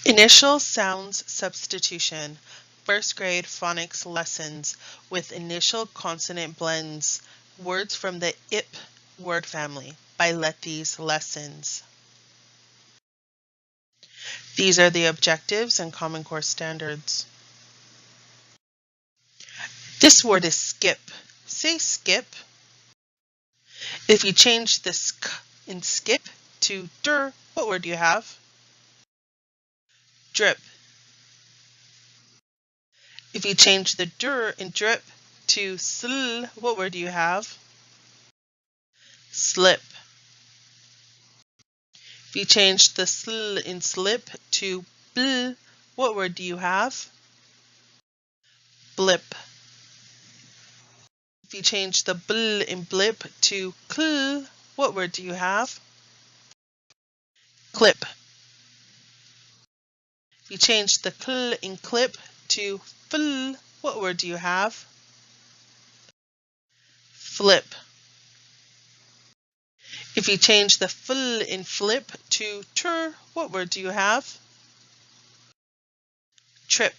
Initial sounds substitution. First grade phonics lessons with initial consonant blends. Words from the IP word family by Letty's Lessons. These are the objectives and Common Core standards. This word is skip. Say skip. If you change the sk in skip to dir, what word do you have? Drip. If you change the dir in drip to sl, what word do you have? Slip. If you change the sl in slip to bl, what word do you have? Blip. If you change the bl in blip to cl, what word do you have? Clip. If you change the cl in clip to fl, what word do you have? Flip. If you change the fl in flip to tur, what word do you have? Trip.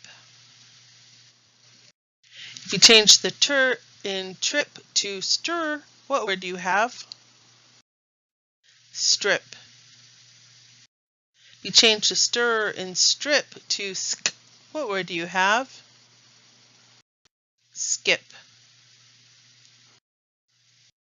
If you change the tur in trip to stir, what word do you have? Strip. If you change the stir in strip to sk, what word do you have? Skip.